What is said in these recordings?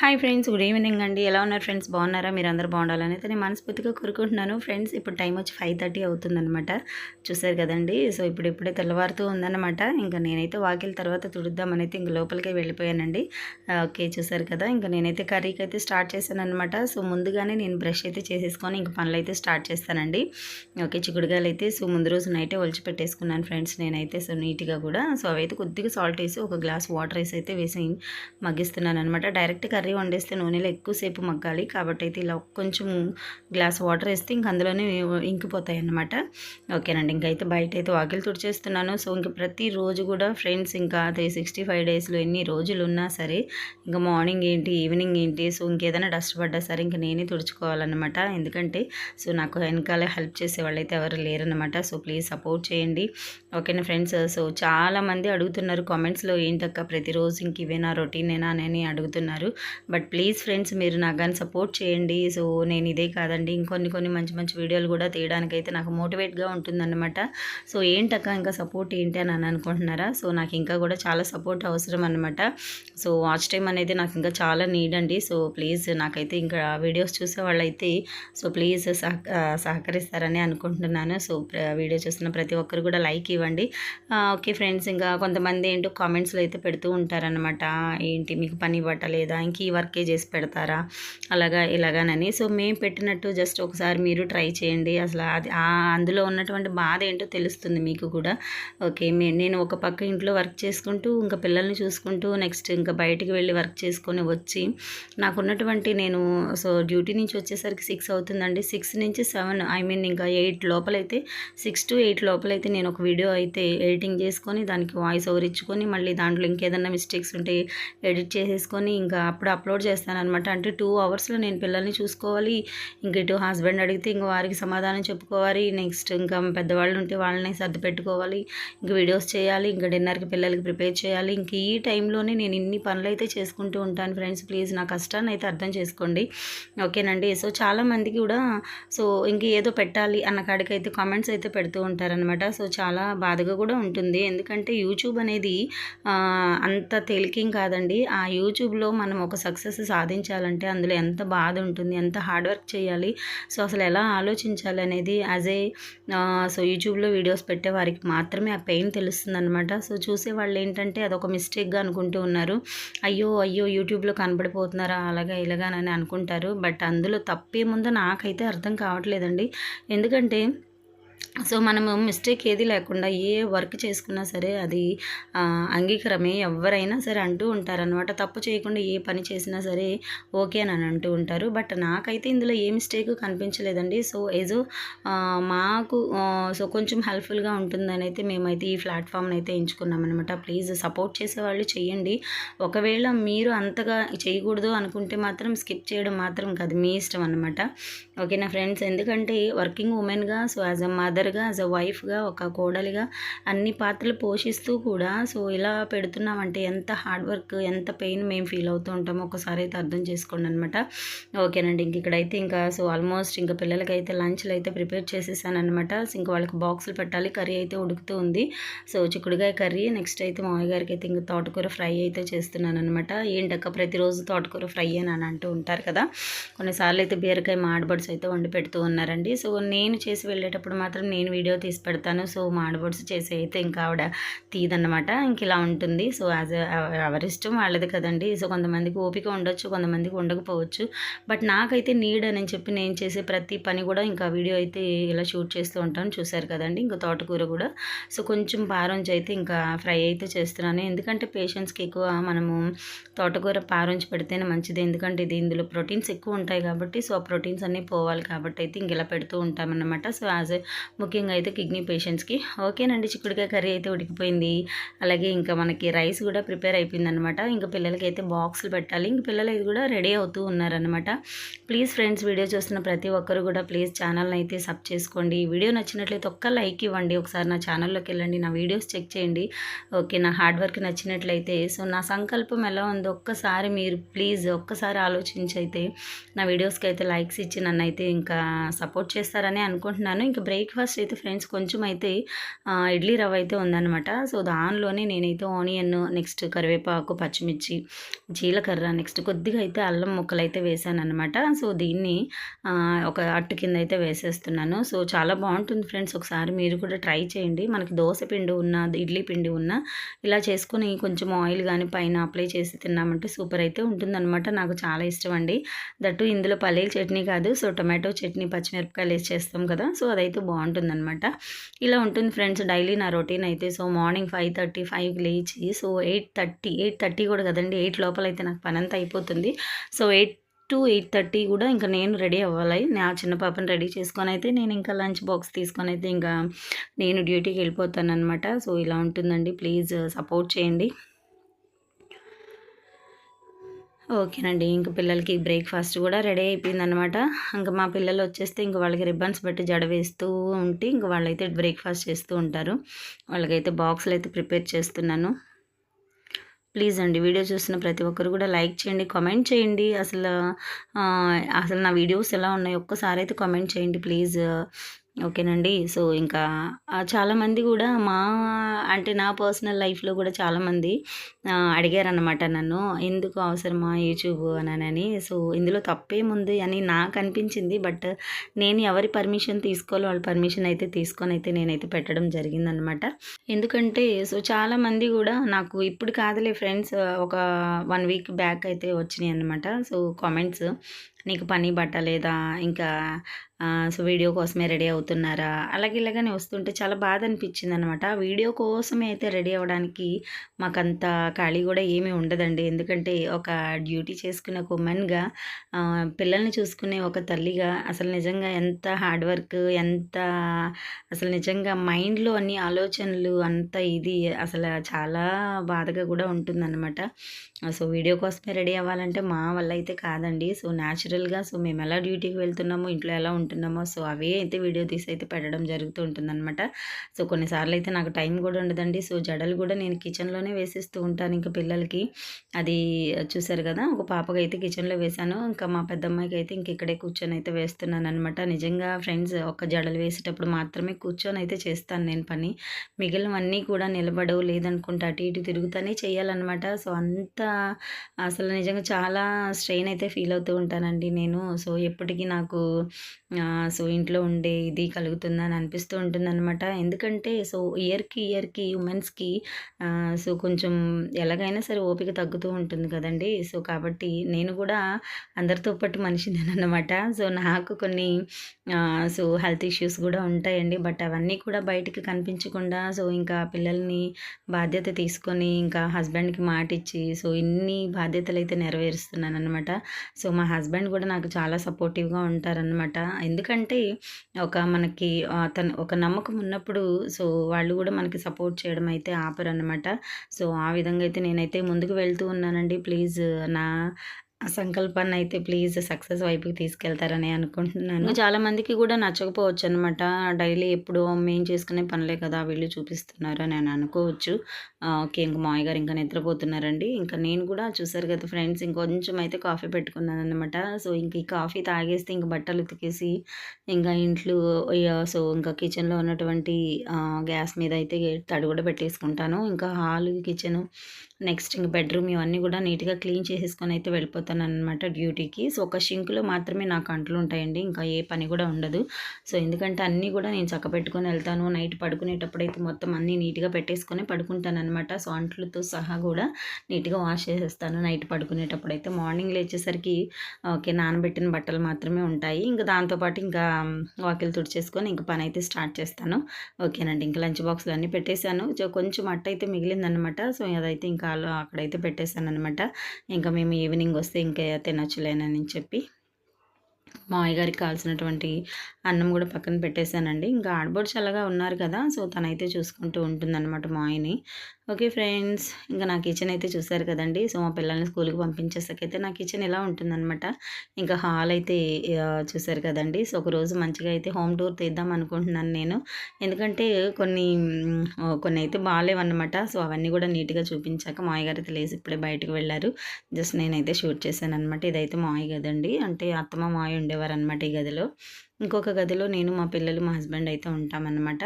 Hi friends, good evening అండి. ఎలా ఉన్నారు ఫ్రెండ్స్? బాగున్నారా? మీరు అందరూ బాగుండాలని అయితే నేను మనస్ఫూర్తిగా కోరుకుంటున్నాను. ఫ్రెండ్స్, ఇప్పుడు టైం వచ్చి 5:30 అవుతుందన్నమాట. చూసారు కదండి. సో ఇప్పుడే తెల్లవారుతూ ఉందన్నమాట. ఇంకా నేనైతే వాకిలి తర్వాత తుడుద్దామని అయితే ఇంక లోపలికే వెళ్ళిపోయానండి. ఓకే, చూసారు కదా. ఇంకా నేనైతే కర్రీకి అయితే స్టార్ట్ చేశాను అనమాట. సో ముందుగానే నేను బ్రష్ అయితే చేసేసుకొని ఇంక పనులు అయితే స్టార్ట్ చేస్తానండి. ఓకే, చిక్కుడుగాయలు అయితే సో ముందు రోజు నైటే ఒలిచి పెట్టేసుకున్నాను ఫ్రెండ్స్ నేనైతే. సో నీట్గా కూడా సో అవైతే కొద్దిగా సాల్ట్ వేసి ఒక గ్లాస్ వాటర్ అయితే వేసి మగ్గిస్తున్నాను అనమాట. డైరెక్ట్ కర్రీ వండేస్తే నూనెలో ఎక్కువసేపు మగ్గాలి కాబట్టి అయితే ఇలా కొంచెం గ్లాస్ వాటర్ వేస్తే ఇంక అందులోనే ఇంకిపోతాయి అన్నమాట. ఓకేనండి, ఇంకైతే బయట అయితే వాకిలి తుడిచేస్తున్నాను. సో ఇంక ప్రతిరోజు కూడా ఫ్రెండ్స్ ఇంకా 365 డేస్లో ఎన్ని రోజులు ఉన్నా సరే ఇంకా మార్నింగ్ ఏంటి ఈవినింగ్ ఏంటి సో ఇంకేదైనా డస్ట్ పడ్డా సరే ఇంక నేనే తుడుచుకోవాలన్నమాట. ఎందుకంటే సో నాకు వెనకాల హెల్ప్ చేసే వాళ్ళైతే ఎవరు లేరన్నమాట. సో ప్లీజ్ సపోర్ట్ చేయండి. ఓకేనా ఫ్రెండ్స్. సో చాలామంది అడుగుతున్నారు కామెంట్స్లో, ఏంటక్క ప్రతిరోజు ఇంక ఇవేనా రొటీనేనా అని అడుగుతున్నారు. బట్ ప్లీజ్ ఫ్రెండ్స్, మీరు నాకు కానీ సపోర్ట్ చేయండి. సో నేను ఇదే కాదండి, ఇంకొన్ని మంచి మంచి వీడియోలు కూడా తీయడానికైతే నాకు మోటివేట్గా ఉంటుందన్నమాట. సో ఏంటక్క ఇంకా సపోర్ట్ ఏంటి అని అనుకుంటున్నారా? సో నాకు ఇంకా కూడా చాలా సపోర్ట్ అవసరం అనమాట. సో వాచ్ టైం అనేది నాకు ఇంకా చాలా నీడ్ అండి. సో ప్లీజ్ నాకైతే ఇంకా వీడియోస్ చూసే వాళ్ళైతే సో ప్లీజ్ సహకరిస్తారని అనుకుంటున్నాను. సో వీడియో చూస్తున్న ప్రతి ఒక్కరు కూడా లైక్ ఇవ్వండి. ఓకే ఫ్రెండ్స్, ఇంకా కొంతమంది ఏంటో కామెంట్స్లో అయితే పెడుతూ ఉంటారనమాట, ఏంటి మీకు పని ఇవ్వటలేదా, ఇంక ఈ వర్కే చేసి పెడతారా అలాగా ఇలాగానని. సో మేము పెట్టినట్టు జస్ట్ ఒకసారి మీరు ట్రై చేయండి. అసలు అది అందులో ఉన్నటువంటి బాధ ఏంటో తెలుస్తుంది మీకు కూడా. ఓకే, నేను ఒక పక్క ఇంట్లో వర్క్ చేసుకుంటూ ఇంకా పిల్లల్ని చూసుకుంటూ నెక్స్ట్ ఇంకా బయటికి వెళ్ళి వర్క్ చేసుకొని వచ్చి నాకున్నటువంటి నేను సో డ్యూటీ నుంచి వచ్చేసరికి 6 అవుతుందండి. 6 నుంచి 7 ఇంకా 8 లోపలైతే 6 to 8 లోపలైతే నేను ఒక వీడియో అయితే ఎడిటింగ్ చేసుకొని దానికి వాయిస్ ఓవర్ ఇచ్చుకొని మళ్ళీ దాంట్లో ఇంకేదన్నా మిస్టేక్స్ ఉంటే ఎడిట్ చేసేసుకొని ఇంకా అప్పుడు అప్లోడ్ చేస్తానన్నమాట. అంటే 2 అవర్స్లో నేను పిల్లల్ని చూసుకోవాలి, ఇంక ఇటు హస్బెండ్ అడిగితే ఇంక వారికి సమాధానం చెప్పుకోవాలి, నెక్స్ట్ ఇంకా పెద్దవాళ్ళు ఉంటే వాళ్ళని సర్ది పెట్టుకోవాలి, ఇంక వీడియోస్ చేయాలి, ఇంకా డిన్నర్కి పిల్లలకి ప్రిపేర్ చేయాలి. ఇంక ఈ టైంలోనే నేను ఇన్ని పనులు అయితే చేసుకుంటూ ఉంటాను ఫ్రెండ్స్. ప్లీజ్ నా కష్టాన్ని అయితే అర్థం చేసుకోండి. ఓకేనండి. సో చాలామందికి కూడా సో ఇంక ఏదో పెట్టాలి అన్న కాడికైతే కామెంట్స్ అయితే పెడుతూ ఉంటారనమాట. సో చాలా బాధగా కూడా ఉంటుంది. ఎందుకంటే యూట్యూబ్ అనేది అంత తేలికేం కాదండి. ఆ యూట్యూబ్లో మనం ఒక సక్సెస్ సాధించాలంటే అందులో ఎంత బాధ ఉంటుంది, ఎంత హార్డ్ వర్క్ చేయాలి, సో అసలు ఎలా ఆలోచించాలి అనేది యాజ్ ఏ సో యూట్యూబ్లో వీడియోస్ పెట్టే వారికి మాత్రమే ఆ పెయిన్ తెలుస్తుంది అనమాట. సో చూసే వాళ్ళు ఏంటంటే అదొక మిస్టేక్గా అనుకుంటూ ఉన్నారు. అయ్యో యూట్యూబ్లో కనబడిపోతున్నారా అలాగా ఇలాగానని అనుకుంటారు. బట్ అందులో తప్పేముందో నాకైతే అర్థం కావట్లేదండి. ఎందుకంటే సో మనము మిస్టేక్ ఏది లేకుండా ఏ వర్క్ చేసుకున్నా సరే అది అంగీకారమే. ఎవరైనా సరే అంటూ ఉంటారనమాట. తప్పు చేయకుండా ఏ పని చేసినా సరే ఓకే అని అంటూ ఉంటారు. బట్ నాకైతే ఇందులో ఏ మిస్టేక్ కనిపించలేదండి. సో ఏజో మాకు సో కొంచెం హెల్ప్ఫుల్గా ఉంటుందని అయితే మేమైతే ఈ ప్లాట్ఫామ్ని అయితే ఎంచుకున్నామన్నమాట. ప్లీజ్ సపోర్ట్ చేసేవాళ్ళు చేయండి. ఒకవేళ మీరు అంతగా చేయకూడదు అనుకుంటే మాత్రం స్కిప్ చేయడం మాత్రం కాదు, మీ ఇష్టం అనమాట. ఓకేనా ఫ్రెండ్స్. ఎందుకంటే వర్కింగ్ ఉమెన్గా సో యాజ్ అ మదర్గా యాజ్ అ వైఫ్గా ఒక కోడలిగా అన్ని పాత్రలు పోషిస్తూ కూడా సో ఇలా పెడుతున్నామంటే ఎంత హార్డ్ వర్క్ ఎంత పెయిన్ మేము ఫీల్ అవుతూ ఉంటామో ఒకసారి అయితే అర్థం చేసుకోండి అనమాట. ఓకేనండి, ఇక్కడైతే ఇంకా సో ఆల్మోస్ట్ ఇంకా పిల్లలకైతే లంచ్లు అయితే ప్రిపేర్ చేసేసాను అనమాట. ఇంకా వాళ్ళకి బాక్సులు పెట్టాలి, కర్రీ అయితే ఉడుకుతూ ఉంది. సో చిక్కుడుగాయ కర్రీ, నెక్స్ట్ అయితే మామయ్య గారికి అయితే ఇంకా తోటకూర ఫ్రై అయితే చేస్తున్నాను అనమాట. ఏంటక్క ప్రతిరోజు తోటకూర ఫ్రై అని అంటూ ఉంటారు కదా. కొన్నిసార్లు అయితే బీరకాయ మాడబడ్స్ అయితే వండి పెడుతూ ఉన్నారండి. సో నేను చేసి వెళ్ళేటప్పుడు మాత్రం నేను వీడియో తీసి పెడతాను. సో మాడబడ్స్ చేసి అయితే ఇంకా ఆవిడ తీదన్నమాట. ఇంక ఇలా ఉంటుంది. సో యాజ్ ఎవరిష్టం వాళ్ళది కదండి. సో కొంతమందికి ఓపిక ఉండొచ్చు, కొంతమందికి ఉండకపోవచ్చు. బట్ నాకైతే నీడ్ అని చెప్పి నేను చేసే ప్రతి పని కూడా ఇంకా వీడియో అయితే ఇలా షూట్ చేస్తూ ఉంటాను. చూసారు కదండి. ఇంకా తోటకూర కూడా సో కొంచెం పారుంచి అయితే ఇంకా ఫ్రై అయితే చేస్తున్నాను. ఎందుకంటే పేషెంట్స్కి ఎక్కువ మనము తోటకూర పారుంచి పెడితేనే మంచిది. ఎందుకంటే ఇది ఇందులో ప్రోటీన్స్ ఎక్కువ ఉంటాయి కాబట్టి సో ఆ ప్రోటీన్స్ అన్నీ పోవాలి కాబట్టి అయితే ఇంక ఇలా పెడుతూ ఉంటామన్నమాట. సో యాజ్ ముఖ్యంగా అయితే కిడ్నీ పేషెంట్స్కి. ఓకేనండి, చిక్కుడుకాయ కర్రీ అయితే ఉడికిపోయింది. అలాగే ఇంకా మనకి రైస్ కూడా ప్రిపేర్ అయిపోయిందనమాట. ఇంకా పిల్లలకి అయితే బాక్సులు పెట్టాలి. ఇంక పిల్లలు ఇది కూడా రెడీ అవుతూ ఉన్నారనమాట. ప్లీజ్ ఫ్రెండ్స్, వీడియో చూస్తున్న ప్రతి ఒక్కరు కూడా ప్లీజ్ ఛానల్ని అయితే సబ్ చేసుకోండి. వీడియో నచ్చినట్లయితే ఒక్క లైక్ ఇవ్వండి. ఒకసారి నా ఛానల్లోకి వెళ్ళండి, నా వీడియోస్ చెక్ చేయండి. ఓకే, నా హార్డ్ వర్క్ నచ్చినట్లయితే సో నా సంకల్పం ఎలా ఉందో ఒక్కసారి మీరు ప్లీజ్ ఒక్కసారి ఆలోచించి అయితే నా వీడియోస్కి అయితే లైక్స్ ఇచ్చి నన్ను అయితే ఇంకా సపోర్ట్ చేస్తారని అనుకుంటున్నాను. ఇంకా బ్రేక్ఫాస్ట్ బ్రేక్‌ఫాస్ట్ అయితే ఫ్రెండ్స్ కొంచెం అయితే ఇడ్లీ రవ్వ అయితే ఉందనమాట. సో, దానిలోనే నేనైతే ఆనియన్, నెక్స్ట్ కరివేపాకు, పచ్చిమిర్చి, జీలకర్ర, నెక్స్ట్ కొద్దిగా అయితే అల్లం ముక్కలైతే వేశాననమాట. సో, దీన్ని ఒక అట్టు కింద అయితే వేసేస్తున్నాను. సో, చాలా బావుంటుంది ఫ్రెండ్స్. ఒకసారి మీరు కూడా ట్రై చేయండి. మనకి దోస పిండి ఉన్నా, ఇడ్లీ పిండి ఉన్నా ఇలా చేసుకొని కొంచెం ఆయిల్ గాని పైన అప్లై చేసి తిన్నామంటే సూపర్ అయితే ఉంటుందనమాట. నాకు చాలా ఇష్టం అండి. దట్టు ఇందులో పల్లీల చట్నీ కాదు. సో, టొమాటో చట్నీ, పచ్చిమిరపకాయలు వేసి చేస్తాం కదా! సో, అదైతే బావుంటుందనమాట. ఇలా ఉంటుంది ఫ్రెండ్స్ డైలీ నా రొటీన్ అయితే. సో, మార్నింగ్ 5:30, 5కి లేచి సో, 8:30 కూడా కదండీ! 8 లోపలైతే నాకు పనంతా అయిపోతుంది. సో, 8-8:30 కూడా ఇంకా నేను రెడీ అవ్వాలి. నా చిన్న పాపని రెడీ చేసుకొనైతే నేను ఇంకా లంచ్ బాక్స్ తీసుకొనైతే ఇంకా నేను డ్యూటీకి వెళ్ళిపోతాననమాట. సో, ఇలా ఉంటుందండి. ప్లీజ్ సపోర్ట్ చేయండి. ఓకేనండి. ఇంక పిల్లలకి బ్రేక్‌ఫాస్ట్ గూడా రెడీ అయిపోయిందనమాట. ఇంక మా పిల్లలొచ్చేస్తే ఇంక వాళ్ళకి రిబ్బన్స్ పెట్టి జడ వేస్తూ ఉంటే ఇంక వాళ్ళైతే బ్రేక్‌ఫాస్ట్ చేస్తూ ఉంటారు. వాళ్ళకైతే బాక్సులైతే ప్రిపేర్ చేస్తున్నాను. ప్లీజ్ అండి వీడియో చూస్తున్న ప్రతి ఒక్కరు కూడా లైక్ చేయండి, కామెంట్ చేయండి. అసలు నా వీడియోస్ ఎలా ఉన్నాయో ఒక్కసారైతే కామెంట్ చేయండి ప్లీజ్. ఓకేనండి. సో, ఇంకా చాలామంది గూడా అంటే నా పర్సనల్ లైఫ్‌లో గూడా చాలామంది అడిగారనమాట నన్ను. ఎందుకు అవసరమా యూట్యూబ్ అననని. సో, ఇందులో తప్పేముంది అని నాకనిపించింది. బట్ నేను ఎవరి పర్మిషన్ తీసుకోవాలో వాళ్ళ పర్మిషన్ అయితే తీసుకొనైతే నేనైతే పెట్టడం జరిగిందనమాట. ఎందుకంటే సో, చాలామంది గూడా నాకు ఇప్పుడు కాదులే ఫ్రెండ్స్ ఒక 1 వీక్ బ్యాక్ అయితే వచ్చినియనమాట. సో, కామెంట్స్ నీకు పని పట్టలేదా? ఇంకా సో, వీడియో కోసమే రెడీ అవుతున్నారా? అలాగే ఇలాగని వస్తుంటే చాలా బాధ అనిపించిందనమాట. వీడియో కోసమే అయితే రెడీ అవ్వడానికి మాకంత ఖాళీ గూడా ఏమీ ఉండదండి. ఎందుకంటే ఒక డ్యూటీ చేసుకునే ఒక ఉమెన్‌గా పిల్లల్ని చూసుకునే ఒక తల్లిగా అసలు నిజంగా ఎంత హార్డ్ వర్క్, ఎంత అసలు నిజంగా మైండ్‌లో అన్ని ఆలోచనలు అంత ఇది అసల చాలా బాధగా గూడా ఉంటుందనమాట. సో, వీడియో కోసమే రెడీ అవ్వాలంటే మా వల్ల అయితే కాదండి. సో, న్యాచురల్‌గా సో, మేమెలా డ్యూటీకి వెళ్తున్నామో, ఇంట్లో ఎలా ఉంటున్నామో సో, అవే అయితే వీడియో తీసి అయితే పెట్టడం జరుగుతూ ఉంటుందనమాట. సో, కొన్నిసార్లు అయితే నాకు టైం గూడా ఉండదండి. సో, జడలు గూడా నేను కిచెన్‌లోనే వేసేస్తూ ఉంటాను ఇంక పిల్లలకి. అది చూసారు గదా! ఒక పాపకైతే కిచెన్‌లో వేశాను. ఇంకా మా పెద్దమ్మాయికైతే ఇంక ఇక్కడే కూర్చొనైతే వేస్తున్నాననమాట. నిజంగా ఫ్రెండ్స్ ఒక జడలు వేసేటప్పుడు మాత్రమే కూర్చొనైతే చేస్తాను నేను పని. మిగిలినవన్నీ కూడా నిలబడవు, లేదనుకుంటే అటు ఇటు తిరుగుతానే చేయాలనమాట. సో, అసలు నిజంగా చాలా స్ట్రెయిన్ అయితే ఫీల్ అవుతూ ఉంటానండి నేను. సో, ఎప్పటికి నాకు సో, ఇంట్లో ఉండే ఇది కలుగుతుందని అనిపిస్తూ ఉంటుందనమాట. ఎందుకంటే సో, ఇయర్‌కి ఉమెన్స్‌కి సో, కొంచెం ఎలాగైనా సరే ఓపిక తగ్గుతూ ఉంటుంది కదండీ! సో, కాబట్టి నేను కూడా అందరితో పాటు మనిషినేననమాట. సో, నాకు కొన్ని సో, హెల్త్ ఇష్యూస్ గూడా ఉంటాయండి. బట్ అవన్నీ కూడా బయటికి కనిపించకుండా సో, ఇంకా పిల్లల్ని బాధ్యత తీసుకొని ఇంకా హస్బెండ్‌కి మాటిచ్చి సో, ఇన్ని బాధ్యతలైతే నెరవేరుస్తున్నాననమాట. సో, మా హస్బెండ్ కూడా నాకు చాలా సపోర్టివ్‌గా ఉంటారనమాట. ఎందుకంటే మనకి తను ఒక నమ్మకం ఉన్నప్పుడు సో, వాళ్ళు గూడా మనకి సపోర్ట్ చేయడం అయితే ఆపరనమాట. సో, ఆ విధంగా అయితే నేనైతే ముందుకు వెళ్తూ ఉన్నానండి. ప్లీజ్ నా సంకల్పాన్నయితే ప్లీజ్ సక్సెస్ వైపుకి తీసుకెళ్తారని అనుకుంటున్నాను. చాలా మందికి గూడా నచ్చకపోవచ్చనమాట. డైలీ ఎప్పుడు మేము చేసుకునే పనులే కదా! వీళ్ళు చూపిస్తున్నారు అని అనుకోవచ్చు. ఓకే. ఇంక మావయ్య గారు ఇంకా నిద్రపోతున్నారండి. ఇంకా నేను కూడా చూసారు కదా ఫ్రెండ్స్ ఇంకొంచెం అయితే కాఫీ పెట్టుకున్నాననమాట. సో, ఇంక ఈ కాఫీ తాగేస్తే ఇంక బట్టలు ఉతికేసి ఇంకా ఇంట్లో సో, ఇంకా కిచెన్‌లో ఉన్నటువంటి గ్యాస్ మీద అయితే తడి కూడా పెట్టేసుకుంటాను. ఇంకా హాలు, కిచెను నెక్స్ట్ ఇంక బెడ్‌రూమ్ ఇవన్నీ గూడా నీట్‌గా క్లీన్ చేసేసుకొని అయితే వెళ్ళిపోతాననమాట డ్యూటీకి. సో, ఒక షింక్‌లో మాత్రమే నాకు అంట్లుంటాయండి. ఇంకా ఏ పని గూడా ఉండదు. సో, ఎందుకంటే అన్నీ గూడా నేను చక్కబెట్టుకొని ఎళ్తాను. నైట్ పడుకునేటప్పుడైతే మొత్తం అన్నీ నీట్‌గా పెట్టేసుకొని పడుకుంటాననమాట. సో, అంట్లతో సహా గూడా నీట్‌గా వాష్ చేసేస్తాను నైట్ పడుకునేటప్పుడైతే. మార్నింగ్ లేచేసరికి ఓకే. నానబెట్టిన బట్టలు మాత్రమే ఉంటాయి. ఇంక దాంతో పాటు ఇంకా వాకిలి తుడిచేసుకొని ఇంక పనైతే స్టార్ట్ చేస్తాను. ఓకేనండి. ఇంక లంచ్ బాక్స్‌లో అన్నీ పెట్టేశాను. కొంచెం అట్టయితే మిగిలిందనమాట. సో, అదైతే ఇంకా అక్కడైతే పెట్టేశాననమాట. ఇంకా మేము ఈవినింగ్ వస్తే ఇంకా తినొచ్చులేనని చెప్పి. మావయ్య గారికి కావాల్సినటువంటి అన్నం గూడా పక్కన పెట్టేశానండి. ఇంకా ఆడపడుచు అలాగా ఉన్నారు కదా! సో, తనైతే చూసుకుంటూ ఉంటుందనమాట మావయ్యని. ఓకే ఫ్రెండ్స్, ఇంకా నా కిచెన్ అయితే చూసారు కదండీ. సో, మా పిల్లల్ని స్కూల్‌కి పంపించేసాకైతే నా కిచెన్ ఇలా ఉంటుందనమాట. ఇంకా హాల్ అయితే చూసారు కదండీ. సో, ఒకరోజు మంచిగా అయితే హోమ్ టూర్ తీద్దాం అనుకుంటున్నాను నేను. ఎందుకంటే కొన్నయితే బాలేవన్నమాట. సో, అవన్నీ కూడా నీట్‌గా చూపించాక మావయ్య గారైతే లేసి ఇప్పుడే బయటకు వెళ్లారు. జస్ట్ నేనైతే షూట్ చేశాననమాట. ఇదైతే మావయ్య గదండి. అంటే అత్తమ్మ, మావయ్య ఉండేవారనమాట ఈ గదిలో. ఇంకొక గదిలో నేను, మా పిల్లలు, మా హస్బెండ్ అయితే ఉంటామన్నమాట.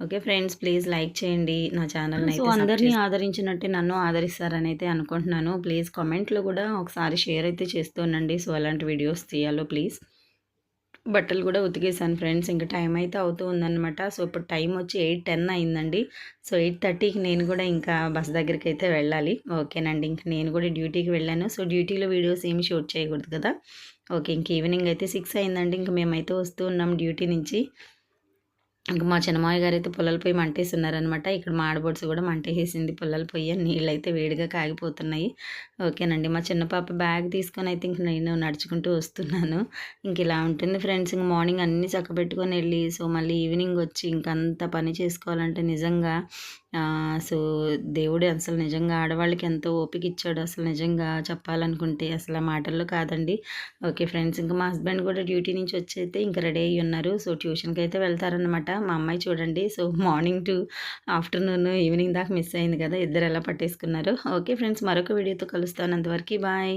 ఓకే ఫ్రెండ్స్, ప్లీజ్ లైక్ చేయండి నా ఛానల్‌ని అయితే. సో, అందరిని ఆదరించినట్టే నన్ను ఆదరిస్తారని అయితే అనుకుంటున్నాను. ప్లీజ్ కామెంట్‌లో కూడా ఒకసారి షేర్ అయితే చేస్తూ ఉండండి. సో, ఎలాంటి వీడియోస్ తీయాలో ప్లీజ్. బట్టలు కూడా ఉతికేసాను ఫ్రెండ్స్. ఇంక టైం అయితే అవుతూ ఉందనమాట. సో, ఇప్పుడు టైం వచ్చి 8:10 అయిందండి. సో, 8:30కి నేను కూడా ఇంకా బస్ దగ్గరికైతే వెళ్ళాలి. ఓకేనండి. ఇంక నేను కూడా డ్యూటీకి వెళ్ళాను. సో, డ్యూటీలో వీడియోస్ ఏమి షూట్ చేయకూడదు కదా! ఓకే. ఇంక ఈవినింగ్ అయితే 6 అయిందండి. ఇంక మేమైతే వస్తూ ఉన్నాం డ్యూటీ నుంచి. ఇంక మా చిన్నమావయ్య గారైతే పుల్లల పొయ్యి మంటేస్తున్నారనమాట. ఇక్కడ మా ఆడపడుచు కూడా మంటేసేసింది పుల్లల పొయ్యి. నీళ్ళైతే వేడిగా కాగిపోతున్నాయి. ఓకేనండి. మా చిన్న పాప బ్యాగ్ తీసుకొని అయితే ఇంక నేను నడుచుకుంటూ వస్తున్నాను. ఇంక ఇలా ఉంటుంది ఫ్రెండ్స్. ఇంక మార్నింగ్ అన్నీ చక్కబెట్టుకొని వెళ్ళి, సో, మళ్ళీ ఈవినింగ్ వచ్చి ఇంకంత పని చేసుకోవాలంటే నిజంగా సో, దేవుడే అసలు నిజంగా ఆడవాళ్ళకి ఎంతో ఓపిక ఇచ్చాడు అసలు నిజంగా చెప్పాలనుకుంటే. అసలు ఆ మాటల్లో కాదండి. ఓకే ఫ్రెండ్స్, ఇంకా మా హస్బెండ్ కూడా డ్యూటీ నుంచి వచ్చైతే ఇంక రెడీ అయ్యి ఉన్నారు. సో, ట్యూషన్‌కి అయితే వెళ్తారనమాట. మా అమ్మాయి చూడండి. So, morning to afternoon, evening దాకా మిస్ అయింది కదా! ఇద్దరు ఎలా పట్టేసుకున్నారు. ఓకే ఫ్రెండ్స్, మరొక వీడియోతో కలుస్తాను. అంతవరకు బాయ్.